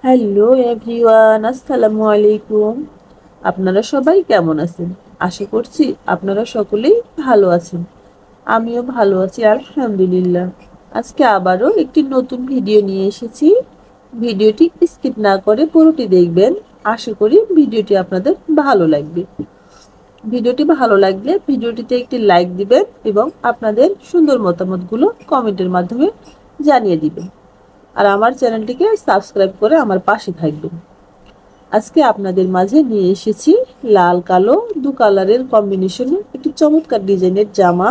Hello everyone, আসসালামু আলাইকুম। আপনারা সবাই কেমন আছেন? আশা করছি আপনারা সকলেই ভালো আছেন। আমিও ভালো আছি আলহামদুলিল্লাহ। আজকে আবারও একটি নতুন ভিডিও নিয়ে এসেছি। ভিডিওটি স্কিপ না করে পুরোটি দেখবেন। আশা করি ভিডিওটি আপনাদের ভালো লাগবে। ভিডিওটি ভালো লাগলে ভিডিওটিতে একটি লাইক দিবেন এবং আপনাদের সুন্দর মতামতগুলো কমেন্টের মাধ্যমে জানিয়ে দিবেন। আর আমার চ্যানেলটিকে সাবস্ক্রাইব করে আমার পাশে থাকবেন। আজকে আপনাদের মাঝে নিয়ে এসেছি লাল কালো দু কালারের কম্বিনেশনে একটি চমৎকার ডিজাইনের জামা।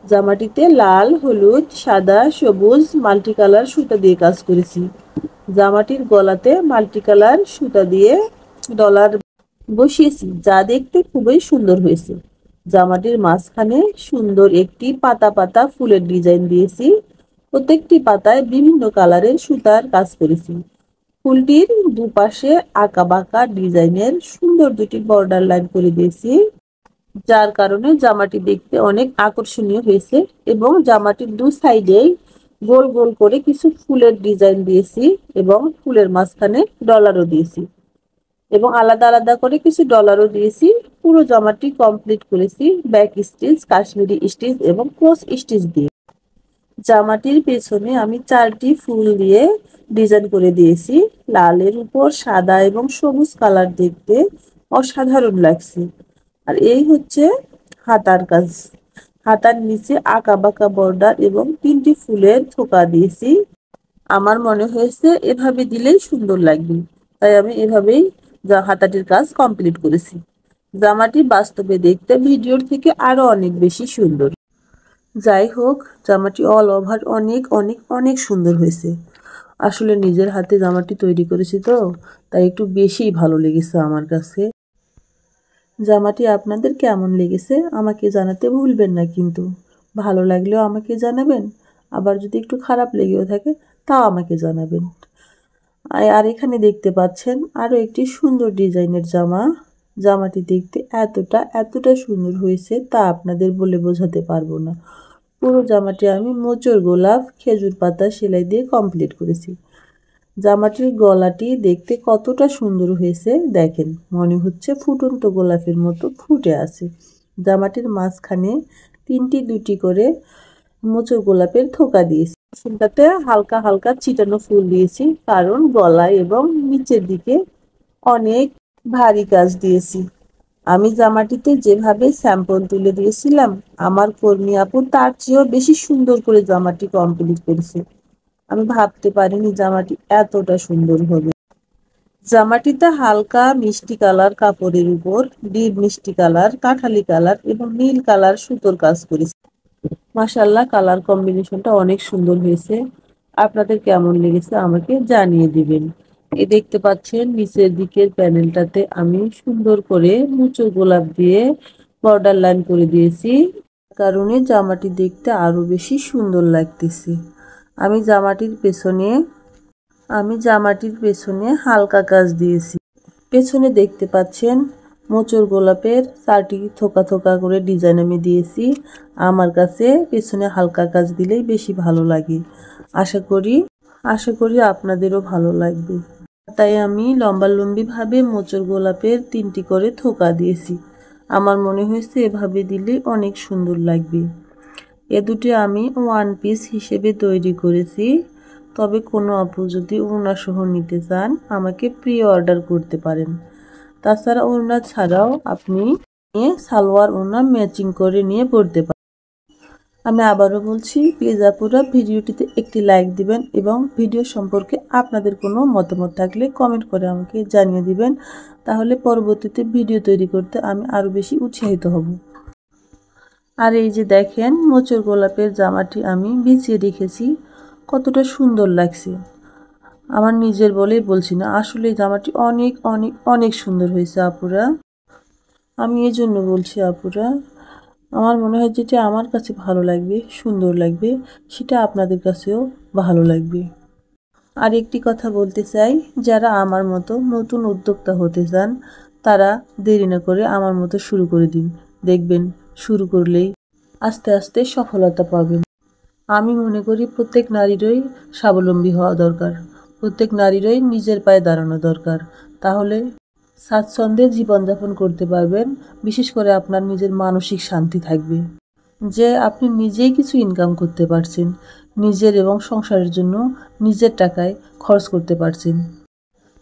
জামাটিতে লাল, হলুদ, সাদা, সবুজ মাল্টি কালার সুতা দিয়ে কাজ করেছি। জামাটির গলাতে মাল্টি কালার সুতা দিয়ে ডলার বসিয়েছি, যা দেখতে খুবই সুন্দর হয়েছে। জামাটির মাঝখানে সুন্দর একটি পাতা পাতা ফুলের ডিজাইন দিয়েছি। প্রত্যেকটি পাতায় বিভিন্ন কালারের সুতার কাজ করেছি। ফুলটির দুপাশে আঁকা বাঁকা ডিজাইনের সুন্দর দুটি বর্ডার লাইন করে দিয়েছি, যার কারণে জামাটি দেখতে অনেক আকর্ষণীয় হয়েছে। এবং জামাটির দু সাইডেই গোল গোল করে কিছু ফুলের ডিজাইন দিয়েছি এবং ফুলের মাঝখানে ডলারও দিয়েছি এবং আলাদা আলাদা করে কিছু ডলারও দিয়েছি। পুরো জামাটি কমপ্লিট করেছি ব্যাক স্টিচ, কাশ্মীরি স্টিচ এবং ক্রস স্টিচ দিয়ে। জামাটির পেছনে আমি 4টি ফুল দিয়ে ডিজাইন করে দিয়েছি। লালের উপর সাদা এবং সবুজ কালার দেখতে অসাধারণ লাগছে। আর এই হচ্ছে হাতার কাজ। হাতার নিচে আঁকা বাঁকা বর্ডার এবং 3টি ফুলের থোকা দিয়েছি। আমার মনে হয়েছে এভাবে দিলেই সুন্দর লাগবে, তাই আমি এভাবেই হাতাটির কাজ কমপ্লিট করেছি। জামাটি বাস্তবে দেখতে ভিডিওর থেকে আরো অনেক বেশি সুন্দর। যাই হোক, জামাটি অল ওভার অনেক অনেক অনেক সুন্দর হয়েছে। আসলে নিজের হাতে জামাটি তৈরি করেছি তো, তাই একটু বেশিই ভালো লেগেছে আমার কাছে। জামাটি আপনাদের কেমন লেগেছে আমাকে জানাতে ভুলবেন না কিন্তু। ভালো লাগলেও আমাকে জানাবেন, আবার যদি একটু খারাপ লেগেও থাকে তাও আমাকে জানাবেন। আর এখানে দেখতে পাচ্ছেন আরও একটি সুন্দর ডিজাইনের জামা। জামাটি দেখতে এতটা সুন্দর হয়েছে তা আপনাদের বলে বোঝাতে পারবো না। পুরো জামাটি আমি মোচড় গোলাপ খেজুর পাতা সেলাই দিয়ে কমপ্লিট করেছি। জামাটির গলাটি দেখতে কতটা সুন্দর হয়েছে দেখেন, মনে হচ্ছে ফুটন্ত গোলাপের মতো ফুটে আছে। জামাটির মাঝখানে 2টি করে মোচড় গোলাপের থোকা দিয়েছি। ফুলটাতে হালকা হালকা ছিটানো ফুল দিয়েছি, কারণ গলায় এবং নিচের দিকে অনেক ভারী কাজ দিয়েছি। আমি জামাটিতে যেভাবে স্যাম্পল তুলে দিয়েছিলাম, আমার কর্মী আপু তার চেয়েও বেশি সুন্দর করে জামাটি কমপ্লিট করেছে। আমি ভাবতে পারিনি জামাটি এতটা সুন্দর হবে। জামাটিতে হালকা মিষ্টি কালার কাপড়ের উপর ডিপ মিষ্টি কালার, কাঠালি কালার এবং নীল কালার সুতোর কাজ করেছে। মাশাআল্লাহ, কালার কম্বিনেশনটা অনেক সুন্দর হয়েছে। আপনাদের কেমন লেগেছে আমাকে জানিয়ে দিবেন। এই দেখতে পাচ্ছেন নিচের দিকের প্যানেলটাতে আমি সুন্দর করে মুচো গোলাপ দিয়ে বর্ডার লাইন করে দিয়েছি, কারণে জামাটি দেখতে আরো বেশি সুন্দর লাগতেছে। আমি জামাটির পেছনে হালকা কাজ দিয়েছি। পেছনে দেখতে পাচ্ছেন মোচড় গোলাপের 4টি থোকা থোকা করে ডিজাইন আমি দিয়েছি। আমার কাছে পেছনে হালকা কাজ দিলেই বেশি ভালো লাগে। আশা করি আপনাদেরও ভালো লাগবে। তাই আমি লম্বালম্বি ভাবে মোচড় গোলাপের 3টি করে থোকা দিয়েছি। আমার মনে হয়েছে এভাবে দিলে অনেক সুন্দর লাগবে। এ দুটি আমি 1 পিস হিসেবে তৈরি করেছি। তবে কোনো আপু যদি ওড়না সহ নিতে চান আমাকে প্রি অর্ডার করতে পারেন। তাছাড়া ওড়না ছাড়াও আপনি সালোয়ার ওড়না ম্যাচিং করে নিয়ে পরতে পারেন। আমি আবারও বলছি, প্লিজ আপুরা ভিডিওটিতে একটি লাইক দিবেন এবং ভিডিও সম্পর্কে আপনাদের কোনো মতামত থাকলে কমেন্ট করে আমাকে জানিয়ে দিবেন। তাহলে পরবর্তীতে ভিডিও তৈরি করতে আমি আরও বেশি উৎসাহিত হব। আর এই যে দেখেন মোচড় গোলাপের জামাটি আমি বিছিয়ে রেখেছি, কতটা সুন্দর লাগছে। আমার নিজের বলেই বলছি না, আসলে জামাটি অনেক অনেক অনেক সুন্দর হয়েছে আপুরা। আমি এই জন্য বলছি আপুরা, আমার মনে হয় যেটা আমার কাছে ভালো লাগবে, সুন্দর লাগবে, সেটা আপনাদের কাছেও ভালো লাগবে। আর একটি কথা বলতে চাই, যারা আমার মতো নতুন উদ্যোক্তা হতে চান তারা দেরি না করে আমার মতো শুরু করে দিন। দেখবেন শুরু করলেই আস্তে আস্তে সফলতা পাবেন। আমি মনে করি প্রত্যেক নারীরই স্বাবলম্বী হওয়া দরকার। প্রত্যেক নারীরই নিজের পায়ে দাঁড়ানো দরকার, তাহলে স্বাচ্ছন্দ্যে জীবনযাপন করতে পারবেন। বিশেষ করে আপনার নিজের মানসিক শান্তি থাকবে যে আপনি নিজেই কিছু ইনকাম করতে পারছেন, নিজের এবং সংসারের জন্য নিজের টাকায় খরচ করতে পারছেন।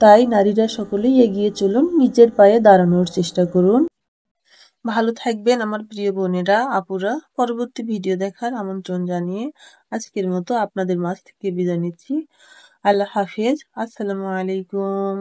তাই নারীরা সকলেই এগিয়ে চলুন, নিজের পায়ে দাঁড়ানোর চেষ্টা করুন। ভালো থাকবেন আমার প্রিয় বোনেরা, আপুরা। পরবর্তী ভিডিও দেখার আমন্ত্রণ জানিয়ে আজকের মতো আপনাদের মাঝ থেকে বিদায় নিচ্ছি। আল্লাহ হাফেজ। আসসালামু আলাইকুম।